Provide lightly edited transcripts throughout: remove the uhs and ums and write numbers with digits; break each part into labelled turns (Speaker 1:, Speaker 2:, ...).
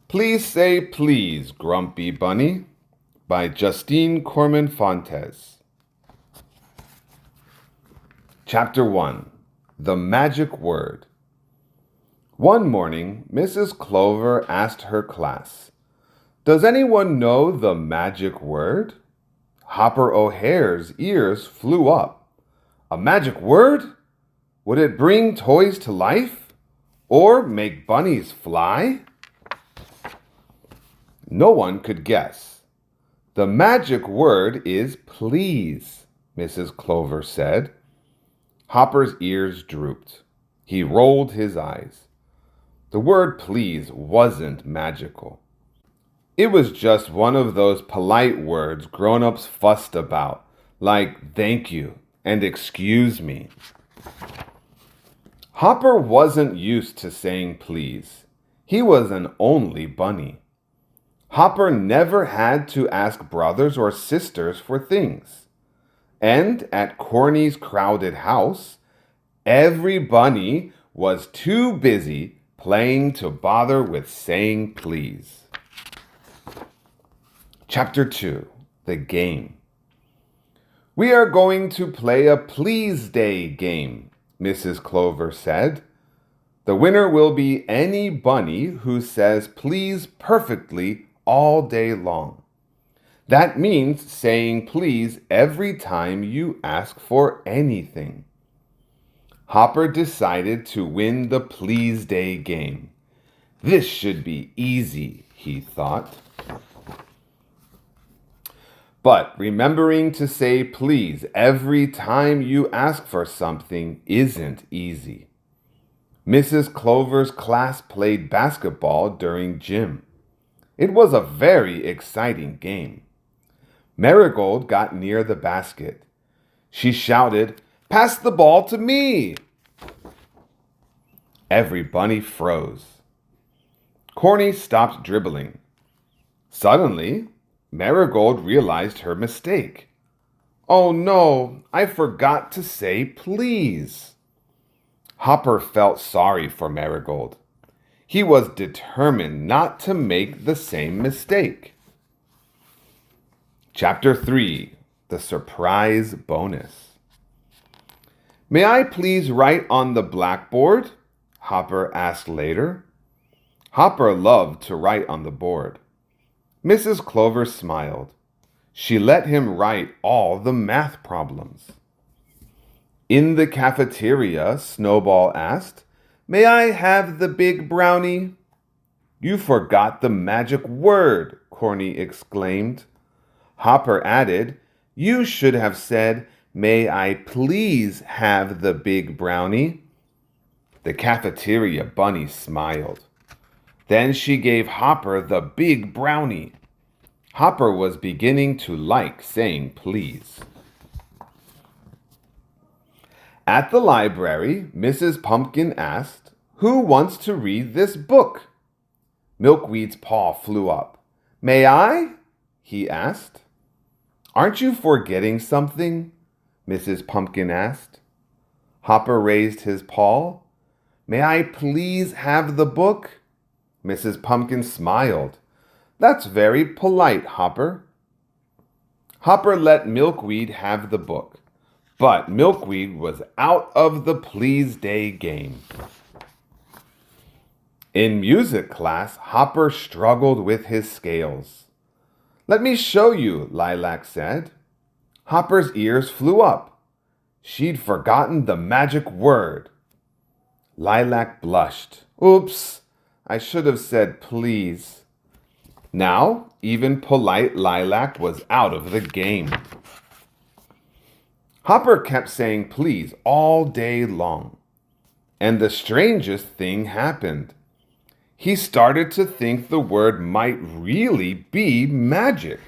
Speaker 1: Please say please, Grumpy Bunny, by Justine Korman Fontes. Chapter 1. The Magic Word. One morning, Mrs. Clover asked her class, "Does anyone know the magic word?" Hopper O'Hare's ears flew up. A magic word? Would it bring toys to life? Or make bunnies fly? No one could guess. "The magic word is please," Mrs. Clover said. Hopper's ears drooped. He rolled his eyes. The word please wasn't magical. It was just one of those polite words grown-ups fussed about, like thank you and excuse me. Hopper wasn't used to saying please. He was an only bunny. Hopper never had to ask brothers or sisters for things. And at Corny's crowded house, every bunny was too busy playing to bother with saying please. Chapter 2. The Game. "We are going to play a Please Day game," Mrs. Clover said. "The winner will be any bunny who says please perfectly all day long. That means saying please every time you ask for anything." Hopper decided to win the Please Day game. This should be easy, he thought. But remembering to say please every time you ask for something isn't easy. Mrs. Clover's class played basketball during gym. It was a very exciting game. Marigold got near the basket. She shouted, "Pass the ball to me!" Every bunny froze. Corny stopped dribbling. Suddenly, Marigold realized her mistake. "Oh no, I forgot to say please." Hopper felt sorry for Marigold. He was determined not to make the same mistake. Chapter 3. The Surprise Bonus. "May I please write on the blackboard?" Hopper asked later. Hopper loved to write on the board. Mrs. Clover smiled. She let him write all the math problems. In the cafeteria, Snowball asked, "May I have the big brownie?" "You forgot the magic word," Corny exclaimed. Hopper added, "You should have said, 'May I please have the big brownie?'" The cafeteria bunny smiled. Then she gave Hopper the big brownie. Hopper was beginning to like saying please. At the library, Mrs. Pumpkin asked, "Who wants to read this book?" Milkweed's paw flew up. "May I?" he asked. "Aren't you forgetting something?" Mrs. Pumpkin asked. Hopper raised his paw. "May I please have the book?" Mrs. Pumpkin smiled. "That's very polite, Hopper." Hopper let Milkweed have the book, but Milkweed was out of the Please Day game. In music class, Hopper struggled with his scales. "Let me show you," Lilac said. Hopper's ears flew up. She'd forgotten the magic word. Lilac blushed. "Oops, I should have said please." Now, even polite Lilac was out of the game. Hopper kept saying please all day long. And the strangest thing happened. He started to think the word might really be magic.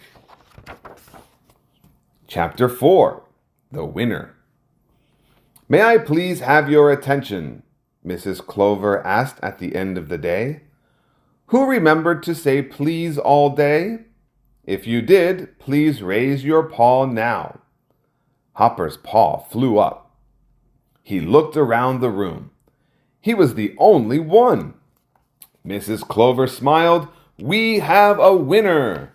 Speaker 1: Chapter 4. The Winner. "May I please have your attention?" Mrs. Clover asked at the end of the day. "Who remembered to say please all day? If you did, please raise your paw now." Hopper's paw flew up. He looked around the room. He was the only one. Mrs. Clover smiled. We have a winner!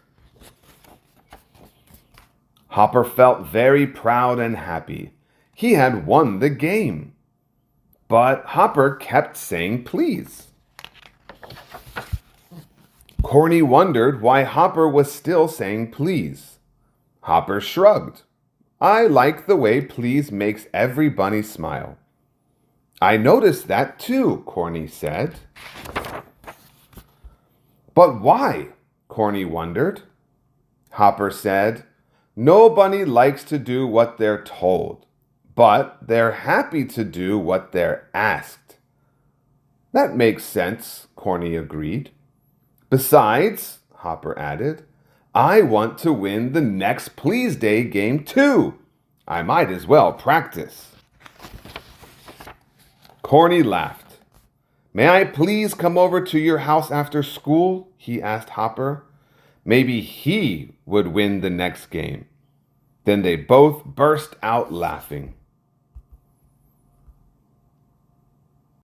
Speaker 1: Hopper felt very proud and happy. He had won the game. But Hopper kept saying please. Corny wondered why Hopper was still saying please. Hopper shrugged. I like the way please makes every bunny smile. I noticed that too, Corny said. But why? Corny wondered. Hopper said, no bunny likes to do what they're told, but they're happy to do what they're asked. That makes sense, Corny agreed. Besides, Hopper added, I want to win the next Please Day game too. I might as well practice. Corny laughed. May I please come over to your house after school? He asked Hopper. Maybe he would win the next game. Then they both burst out laughing.